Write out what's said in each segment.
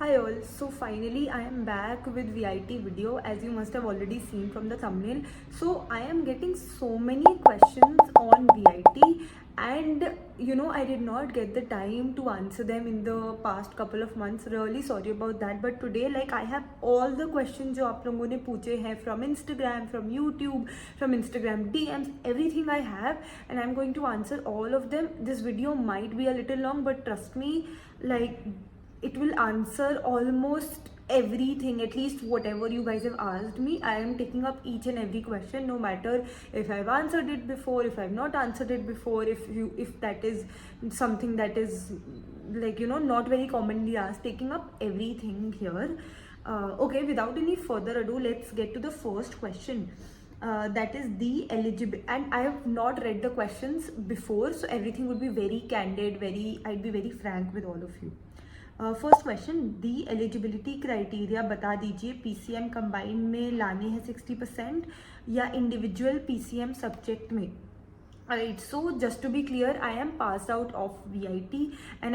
Hi all, so finally I am back with VIT video, as you must have already seen from the thumbnail. So I am getting so many questions on VIT and I did not get the time to answer them in the past couple of months. Really sorry about that, but today I have all the questions जो आप लोगों ने पूछे हैं from Instagram, from YouTube, from Instagram DMs, everything I have, and I'm going to answer all of them. This video might be a little long, but trust me, it will answer almost everything, at least whatever you guys have asked me. I am taking up each and every question, no matter if I've answered it before, if I've not answered it before, if that is something that is not very commonly asked. Taking up everything here. Okay, without any further ado, let's get to the first question. That is the eligibility, and I have not read the questions before, so everything would be very candid, I'd be very frank with all of you. First question, the eligibility criteria बता दीजिए, PCM combined में लाने हैं 60% या individual PCM subject में. Alright, so just to be clear, I am passed out of VIT and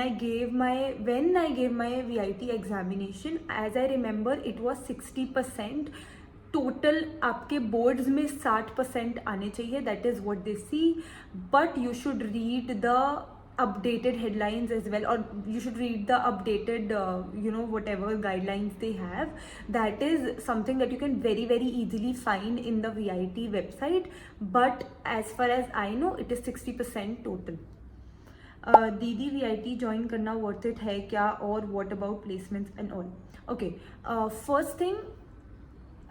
when I gave my VIT examination, as I remember, it was 60%. Total आपके boards में 60% आने चाहिए, that is what they see, but you should read the updated headlines as well, or you should read the updated whatever guidelines they have. That is something that you can very very easily find in the VIT website, but as far as I know, it is 60% total. दीदी VIT join करना worth it है क्या, और what about placements and all. Okay, first thing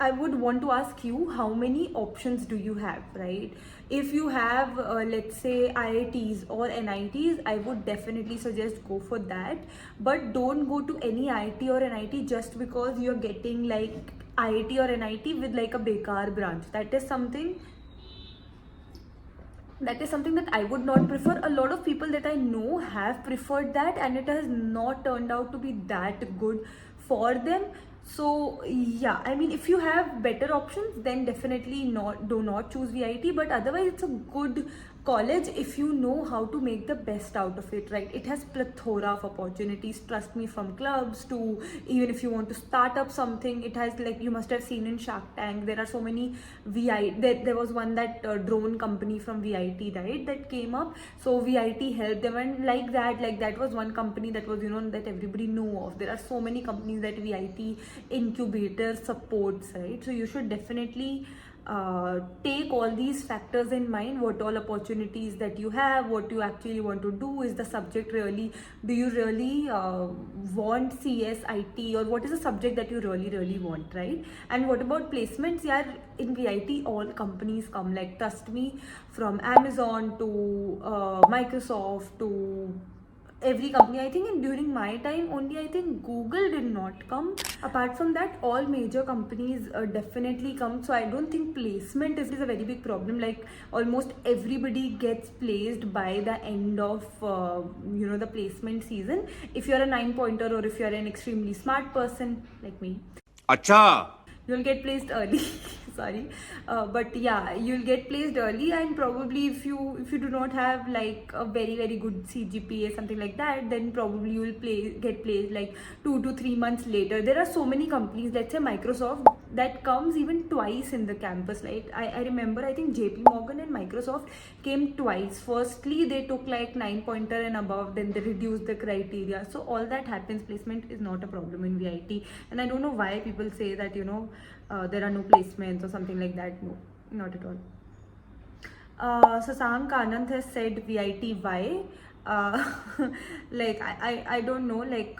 I would want to ask you, how many options do you have, right? If you have let's say IITs or NITs, I would definitely suggest go for that, but don't go to any IIT or NIT just because you're getting like IIT or NIT with like a bekar branch. That is something that I would not prefer. A lot of people that I know have preferred that, and it has not turned out to be that good for them. So yeah, I mean, if you have better options, then definitely do not choose VIT, but otherwise it's a good college if you know how to make the best out of it, right? It has plethora of opportunities, trust me, from clubs to even if you want to start up something. It has, like you must have seen in Shark Tank, there are so many there was one that drone company from VIT, right, that came up, so VIT helped them, and like that was one company that was that everybody knew of. There are so many companies that VIT incubator supports, right? So you should definitely take all these factors in mind, what all opportunities that you have, what you actually want to do. Is the subject really, do you really want CS, IT, or what is the subject that you really want, right? And what about placements? Yeah, in VIT all companies come, like trust me, from Amazon to Microsoft to every company. I think during my time only, I think Google did not come. Apart from that, all major companies definitely come. So I don't think placement is a very big problem. Like almost everybody gets placed by the end of the placement season, if you're a 9-pointer or if you're an extremely smart person like me. Acha, you'll get placed early. Sorry, but yeah, you'll get placed early, and probably if you do not have like a very very good CGPA, something like that, then probably you will get placed like 2 to 3 months later. There are so many companies, let's say Microsoft, that comes even twice in the campus. Like I remember, I think JP Morgan and Microsoft came twice. Firstly they took like 9-pointer and above, then they reduced the criteria, so all that happens. Placement is not a problem in VIT, and I don't know why people say that there are no placements or something like that. No, not at all. Sasank Anand has said VIT, why? Like I don't know, like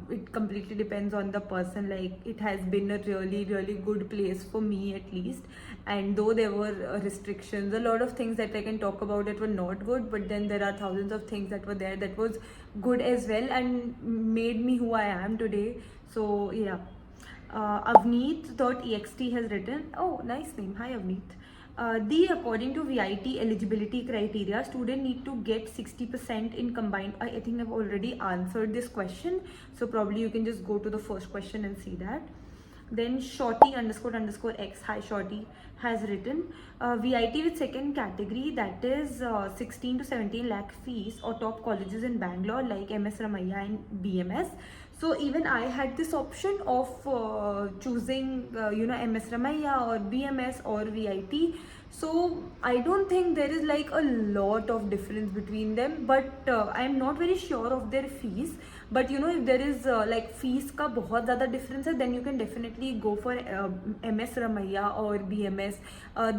it completely depends on the person. Like it has been a really really good place for me, at least, and though there were restrictions, a lot of things that I can talk about that were not good, but then there are thousands of things that were there that was good as well and made me who I am today. So yeah. Avneet.ext has written, oh nice name, hi Avneet. According to VIT eligibility criteria, student need to get 60% in combined. I think I've already answered this question, so probably you can just go to the first question and see that. Then shorty underscore underscore x, hi shorty, has written VIT with second category, that is 16 to 17 lakh fees or top colleges in Bangalore like MS Ramaiah and BMS. So even I had this option of choosing MS Ramaiah or BMS or VIT. So I don't think there is like a lot of difference between them, but I'm not very sure of their fees. But if there is like fees का बहुत ज़्यादा difference है, then you can definitely go for MS Ramaiah or BMS.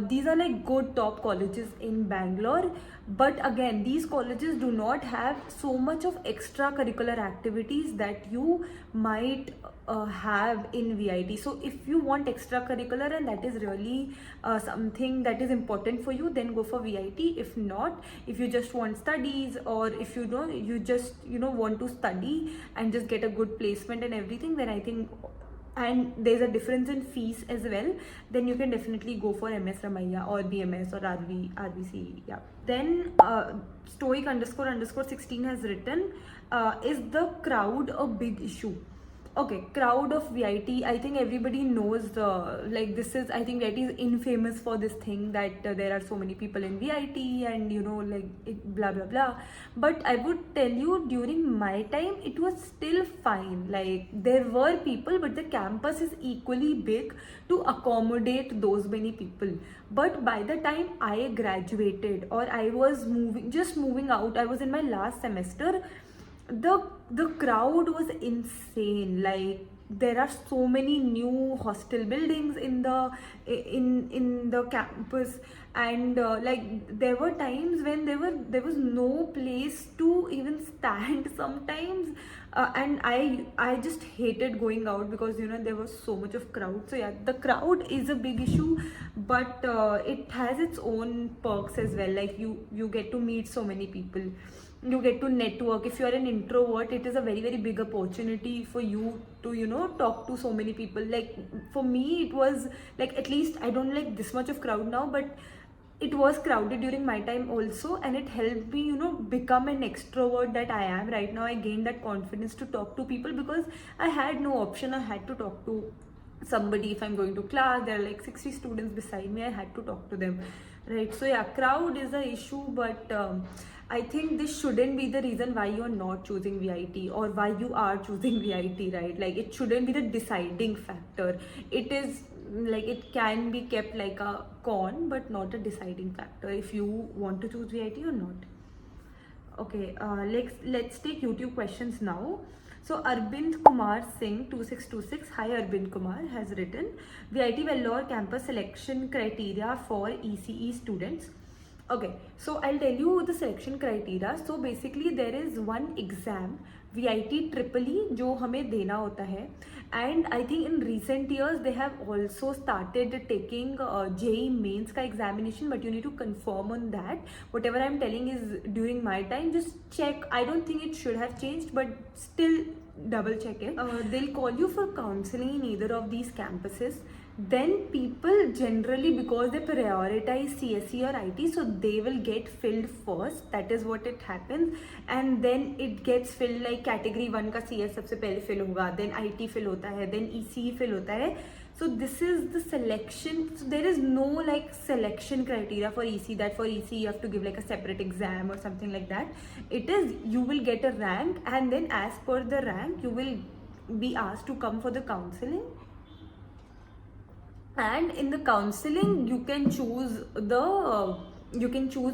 These are like good top colleges in Bangalore. But again, these colleges do not have so much of extracurricular activities that you might have in VIT. So if you want extracurricular and that is really something that is important for you, then go for VIT. If not, if you just want studies, or if you just want to study and just get a good placement and everything, then I think, and there's a difference in fees as well, then you can definitely go for MS Ramaiah or BMS or RVC. Yeah. Then stoic underscore underscore 16 has written, is the crowd a big issue? Okay, crowd of VIT, I think everybody knows like this is, I think VIT is infamous for this thing that there are so many people in VIT and like blah blah blah. But I would tell you, during my time it was still fine. Like there were people, but the campus is equally big to accommodate those many people. But by the time I graduated, or I was moving out, I was in my last semester, the crowd was insane. Like there are so many new hostel buildings in the campus, and like there were times when there was no place to even stand sometimes, and I just hated going out because there was so much of crowd. So yeah, the crowd is a big issue, but it has its own perks as well. Like you get to meet so many people, you get to network. If you are an introvert, it is a very very big opportunity for you to talk to so many people. Like for me, it was like, at least I don't like this much of crowd now, but it was crowded during my time also, and it helped me become an extrovert that I am right now. I gained that confidence to talk to people because I had no option. I had to talk to somebody. If I'm going to class, there are like 60 students beside me, I had to talk to them, right? So yeah, crowd is a issue, but I think this shouldn't be the reason why you're not choosing VIT or why you are choosing VIT, right? Like it shouldn't be the deciding factor. It is like, it can be kept like a con, but not a deciding factor if you want to choose VIT or not. Okay, let's take YouTube questions now. So Arbind Kumar Singh 2626, hi Arbind Kumar, has written, VIT Vellore campus selection criteria for ECE students. Okay, so I'll tell you the selection criteria. So basically there is one exam, VIT Triple E, जो हमें देना होता है, and I think in recent years they have also started taking JEE mains का examination, but you need to confirm on that. Whatever I'm telling is during my time, just check. I don't think it should have changed, but still double check it. They'll call you for counseling in either of these campuses. Then people generally, because they prioritize CSE or IT, so they will get filled first. That is what it happens, and then it gets filled like category 1 का CS सबसे पहले fill होगा, then IT fill होता है, then ECE fill होता है. So this is the selection. So there is no like selection criteria for ECE, that for ECE you have to give like a separate exam or something like that. It is, you will get a rank, and then as per the rank you will be asked to come for the counseling. And in the counseling you can choose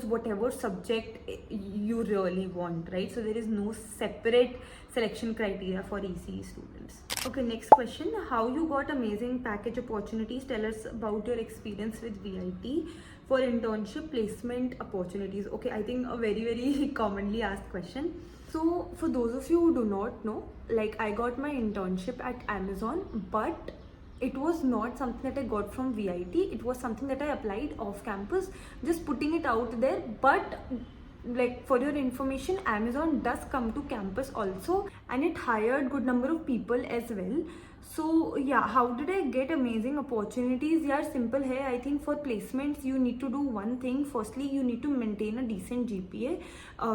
whatever subject you really want, right? So there is no separate selection criteria for ECE students. Okay, next question, how you got amazing package opportunities? Tell us about your experience with VIT for internship placement opportunities. Okay, I think a very very commonly asked question. So for those of you who do not know, like I got my internship at Amazon, but it was not something that I got from VIT. It was something that I applied off campus, just putting it out there. But like for your information, Amazon does come to campus also, and it hired good number of people as well. So yeah, how did I get amazing opportunities? Yeah, simple है. I think for placements you need to do one thing. Firstly, you need to maintain a decent GPA,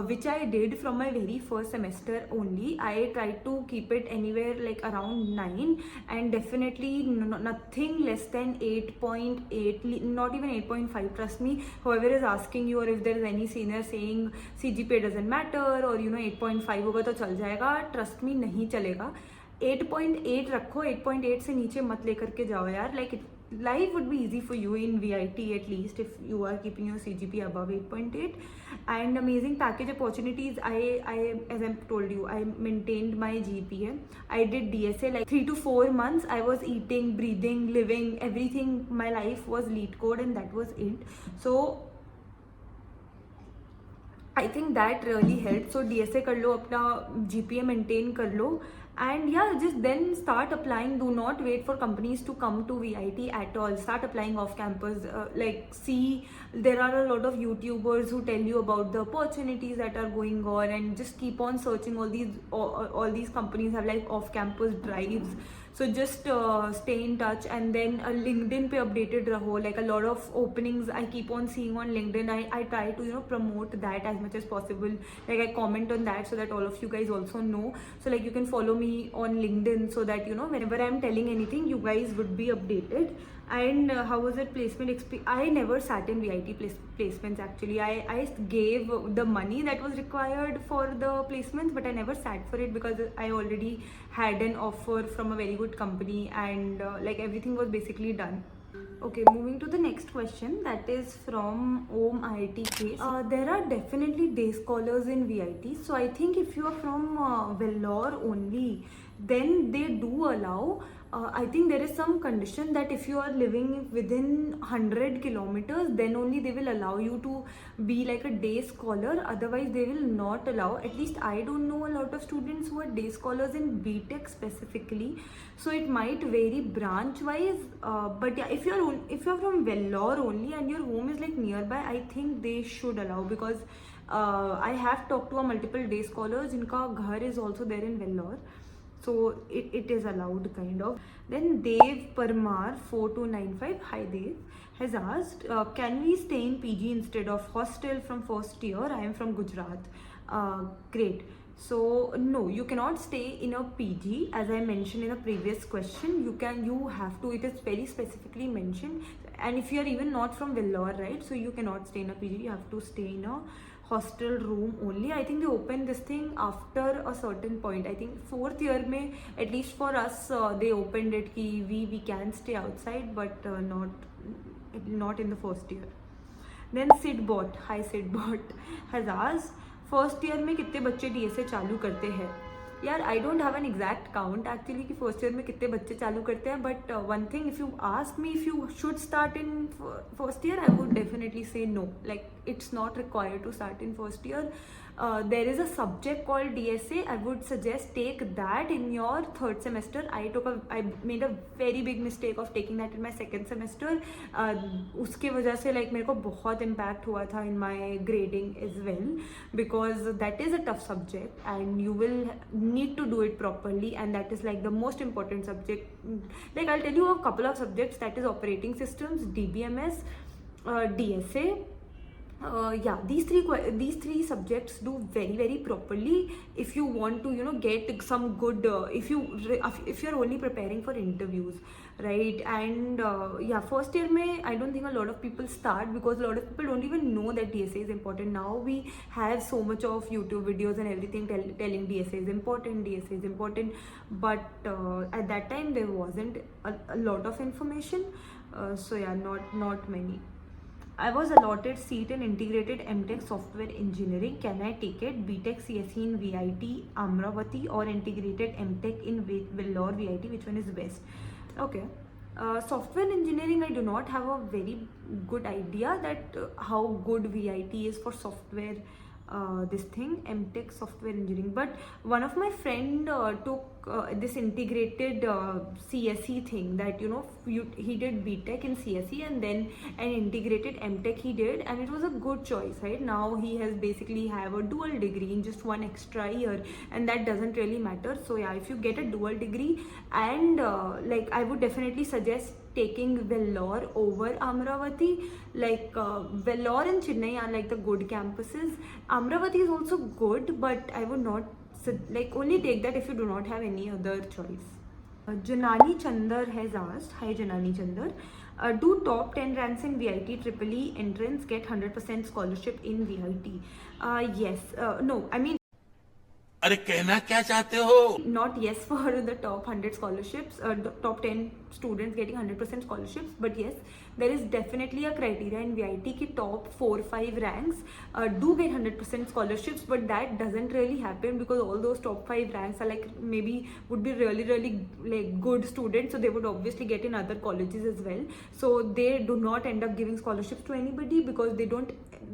which I did from my very first semester only. I tried to keep it anywhere like around 9, and definitely nothing less than 8.8, not even 8.5. Trust me, whoever is asking you, or if there is any senior saying CGPA doesn't matter, or 8.5 होगा तो चल जाएगा, trust me, नहीं चलेगा. 8.8 रखो, 8.8 से नीचे मत लेकर के जाओ यार. Like life would be easy for you in VIT at least if you are keeping your CGP above 8.8. And amazing package opportunities. I as I told you, I maintained my GPA. I did DSA like 3 to 4 months. I was eating, breathing, living, everything. My life was lead code, and that was it. So I think that really helped. So DSA कर लो, अपना GPA maintain कर लो, and yeah, just then start applying. Do not wait for companies to come to VIT at all. Start applying off campus. Like, see, there are a lot of YouTubers who tell you about the opportunities that are going on, and just keep on searching. All these companies have like off campus drives. So just stay in touch, and then LinkedIn पे updated रहो. Like a lot of openings I keep on seeing on LinkedIn. I try to promote that as much as possible. Like I comment on that so that all of you guys also know. So like you can follow me on LinkedIn so that whenever I'm telling anything, you guys would be updated. And how was it placement experience? I never sat in VIT placements actually. I gave the money that was required for the placements, but I never sat for it because I already had an offer from a very good company, and like everything was basically done. Okay, moving to the next question, that is from Om IIT case. There are definitely day scholars in VIT. So I think if you are from vellore only, then they do allow. I think there is some condition that if you are living within 100 kilometers, then only they will allow you to be like a day scholar. Otherwise, they will not allow. At least I don't know a lot of students who are day scholars in BTech specifically. So it might vary branch wise. But yeah, if you're from vellore only and your home is like nearby, I think they should allow, because I have talked to a multiple day scholars. Inka ghar is also there in vellore. So it is allowed kind of. Then Dev Parmar 4295, hi Dev, has asked, can we stay in PG instead of hostel from first year? I am from Gujarat. Great. So no, you cannot stay in a PG. As I mentioned in a previous question, you have to, it is very specifically mentioned. And if you are even not from vellore, right, so you cannot stay in a PG, you have to stay in a hostel room only. I think they opened this thing after a certain point. I think 4th year mein, at least for us, they opened it ki we can stay outside, but not in the first year. Then Sidbot, hi Sidbot, has asked, first year में कितने बच्चे DSA चालू करते हैं? यार I don't have an exact count actually कि first year में कितने बच्चे चालू करते हैं, but one thing, if you ask me if you should start in first year, I would definitely say no. Like it's not required to start in first year. There is a subject called DSA. I would suggest take that in your third semester. I made a very big mistake of taking that in my second semester. उसके वजह से like मेरे को बहुत impact हुआ था in my grading as well, because that is a tough subject and you will need to do it properly, and that is like the most important subject. Like I'll tell you a couple of subjects, that is operating systems, DBMS, DSA. Yeah, these three subjects do very very properly if you want to get some good if you're only preparing for interviews, right? And yeah, first year mein I don't think a lot of people start, because a lot of people don't even know that DSA is important. Now we have so much of YouTube videos and everything telling DSA is important, but at that time there wasn't a lot of information. So yeah, not many. I was allotted seat in integrated MTech software engineering. Can I take it? BTech CSE in VIT Amravati or integrated MTech in vellore VIT? Which one is best? Okay. Software engineering, I do not have a very good idea that how good VIT is for software this thing, MTech software engineering. But one of my friend took this integrated CSE thing, that he did BTech in CSE and then an integrated MTech he did, and it was a good choice, right? Now he has basically have a dual degree in just one extra year, and that doesn't really matter. So yeah, if you get a dual degree, and like I would definitely suggest taking vellore over Amravati. Like vellore and Chennai are like the good campuses. Amravati is also good, but I would not like only take that if you do not have any other choice. Janani Chandar has asked, hi Janani Chandar, do top 10 ranks in VIT Triple E entrance get 100% scholarship in VIT? Yes, no, I mean, अरे कहना क्या चाहते हो? not yes for the top 100 scholarships, the top 10 students getting 100% scholarships, but yes, there is definitely a criteria in VIT ki top 4-5 ranks do get 100% scholarships, but that doesn't really happen because all those top 5 ranks are like maybe would be really like good students, so they would obviously get in other colleges as well, so they do not end up giving scholarships to anybody because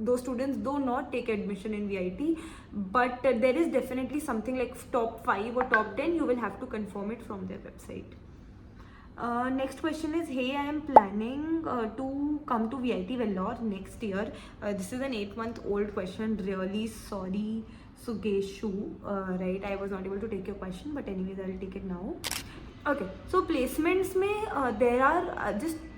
those students do not take admission in VIT. But there is definitely something like top 5 or top 10, you will have to confirm it from their website. Next question is, hey, I am planning to come to VIT vellore next year. This is an 8-month-old question. Really sorry, Sugeshu. Right, I was not able to take your question, but anyways, I will take it now. Okay, so placements में there are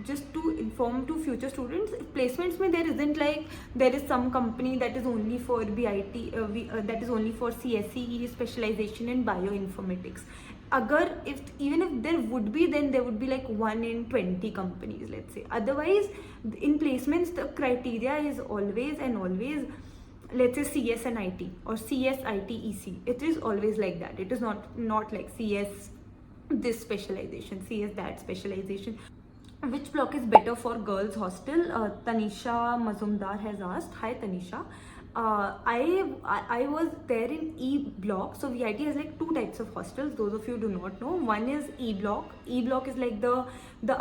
just to inform to future students, placements में there isn't like there is some company that is only for VIT that is only for CSE specialization in bioinformatics. Even if there would be, then there would be like 1 in 20 companies, let's say. Otherwise, in placements the criteria is always let's say CS and IT or CS IT EC. It is always like that. It is not like CS this specialization, CS that specialization. Which block is better for girls hostel? Tanisha Mazumdar has asked. Hi Tanisha. I was there in E block. So VIT has like 2 types of hostels. Those of you do not know. One is E block. E block is like the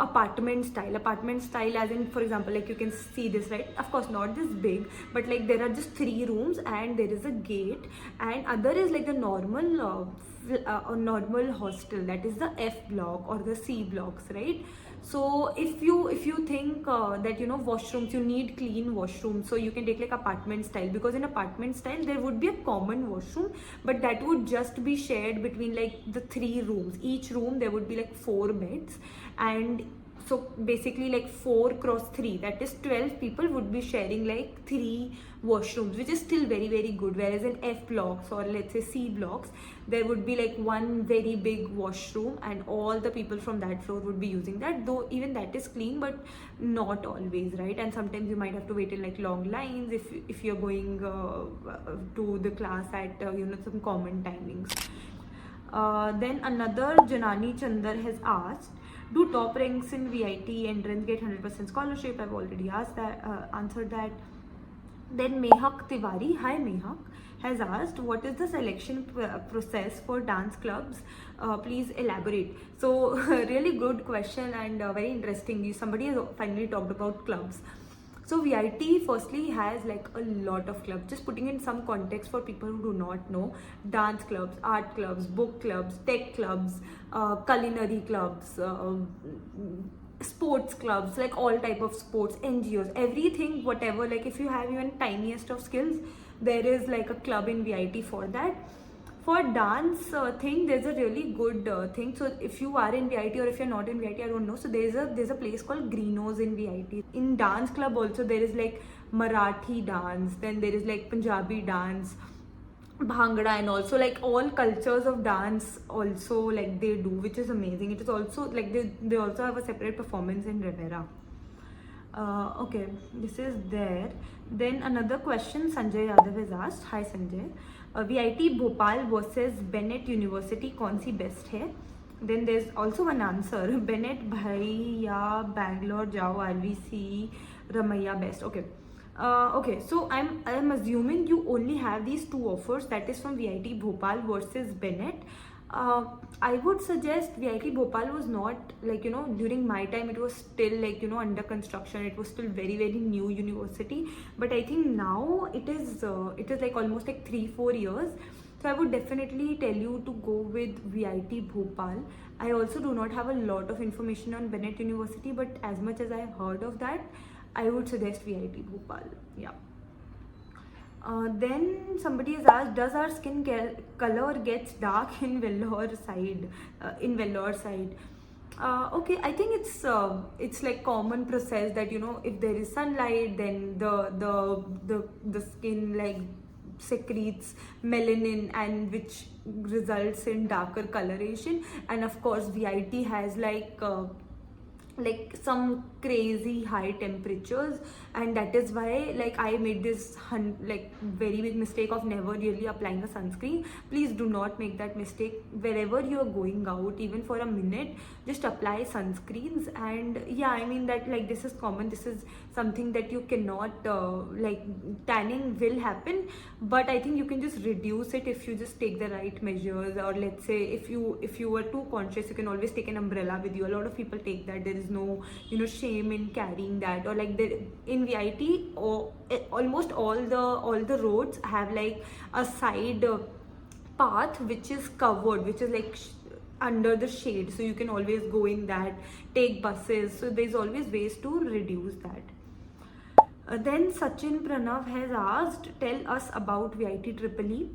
apartment style. Apartment style as in, for example, like you can see this, right? Of course not this big, but like there are just 3 rooms and there is a gate. And other is like the normal hostel, that is the F block or the C blocks, right? So if you think that washrooms, you need clean washrooms, so you can take like apartment style, because in apartment style there would be a common washroom, but that would just be shared between like the 3 rooms. Each room there would be like 4 beds, and so basically like 4 cross 3, that is 12 people would be sharing like 3 washrooms, which is still very good. Whereas in F blocks or let's say C blocks, there would be like 1 very big washroom and all the people from that floor would be using that, though even that is clean, but not always, right? And sometimes you might have to wait in like long lines if you're going to the class at some common timings. Then another Janani Chandar has asked, do top ranks in VIT entrance get 100% scholarship? I've already answered that. Then Mehak Tiwari, hi Mehak, has asked, what is the selection process for dance clubs? Please elaborate. So really good question and very interesting. Somebody has finally talked about clubs. So VIT firstly has like a lot of clubs. Just putting in some context for people who do not know: dance clubs, art clubs, book clubs, tech clubs, culinary clubs, sports clubs, like all type of sports, NGOs, everything, whatever. Like if you have even tiniest of skills, there is like a club in VIT for that. For dance thing, there's a really good thing. So if you are in VIT or if you're not in VIT, I don't know. So there's a place called Greenos in VIT. In dance club also there is like Marathi dance, then there is like Punjabi dance, Bhangra, and also like all cultures of dance also like they do, which is amazing. It is also like they also have a separate performance in Rivera. Okay, this is there. Then another question Sanjay Yadav has asked. Hi Sanjay. VIT Bhopal versus Bennet University, कौन सी best है? Then there's also an answer. Bennet भाई या Bangalore जाओ, RVC Ramaiya best. Okay. Okay, so I'm assuming you only have these 2 offers, that is from VIT Bhopal versus Bennet. I would suggest VIT Bhopal was not like during my time it was still like under construction. It was still very new university, but I think now it is like almost like 3-4 years. So I would definitely tell you to go with VIT Bhopal. I also do not have a lot of information on Bennet University, but as much as I have heard of that, I would suggest VIT Bhopal. Yeah. Then somebody has asked, does our skin color gets dark in vellore side? Okay, I think it's like common process that, you know, if there is sunlight, then the skin like secretes melanin, and which results in darker coloration. And of course VIT has like some crazy high temperatures, and that is why like I made this like very big mistake of never really applying a sunscreen. Please do not make that mistake. Wherever you are going out, even for a minute, just apply sunscreens. And yeah, I mean that like this is common, this is something that you cannot like tanning will happen, but I think you can just reduce it if you just take the right measures. Or let's say if you were too conscious, you can always take an umbrella with you. A lot of people take that. There is no, you know, shame in carrying that. Or like in VIT, or almost all the roads have like a side path which is covered, which is like under the shade, so you can always go in that, take buses. So there's always ways to reduce that. Then Sachin Pranav has asked, tell us about VIT Triple E.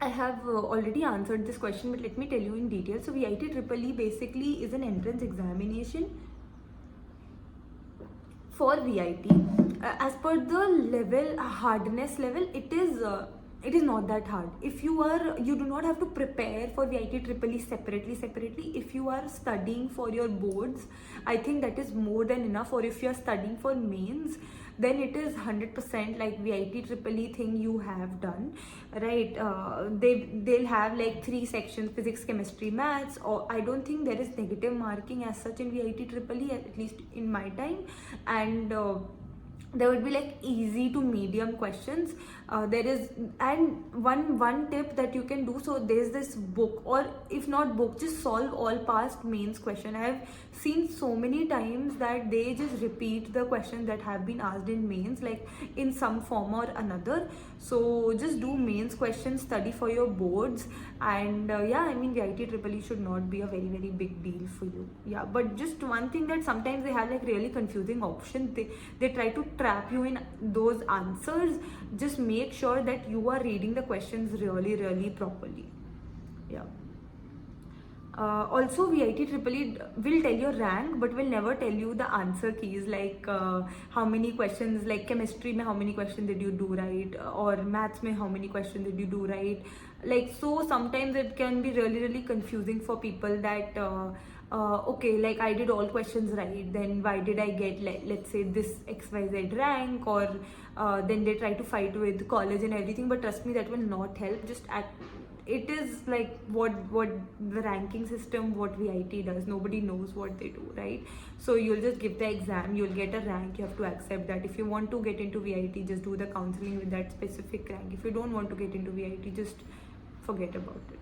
I have already answered this question, but let me tell you in detail. So VIT Triple E basically is an entrance examination for VIT. As per the level, hardness level, it is not that hard. If you do not have to prepare for VIT Triple E separately. If you are studying for your boards, I think that is more than enough. Or if you are studying for mains, then it is 100% like VIT Triple E thing you have done, right? They'll have like 3 sections: physics, chemistry, maths. Or I don't think there is negative marking as such in VIT Triple E, at least in my time. And there would be like easy to medium questions. There is, and one tip that you can do, so there's this book, or if not book, just solve all past mains question. I have seen so many times that they just repeat the questions that have been asked in mains, like in some form or another. So just do mains questions, study for your boards. And yeah, I mean VIT Triple E should not be a very big deal for you. Yeah, but just one thing, that sometimes they have like really confusing options. They try to trap you in those answers. Just make sure that you are reading the questions really properly. Yeah. Also VIT Triple E will tell your rank, but will never tell you the answer keys, like how many questions, like chemistry mein how many questions did you do right, or maths mein how many questions did you do right. Like, so sometimes it can be really confusing for people that okay, like I did all questions right, then why did I get, like, let's say this XYZ rank? Or then they try to fight with college and everything. But trust me, that will not help. Just it is like what the ranking system, what VIT does, nobody knows what they do, right? So you'll just give the exam, you'll get a rank, you have to accept that. If you want to get into VIT, just do the counseling with that specific rank. If you don't want to get into VIT, just forget about it.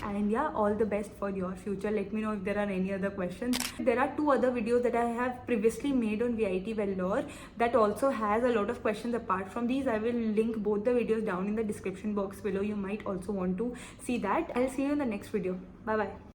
And yeah, all the best for your future. Let me know if there are any other questions. There are 2 other videos that I have previously made on VIT vellore that also has a lot of questions apart from these. I will link both the videos down in the description box below. You might also want to see that. I'll see you in the next video. Bye bye.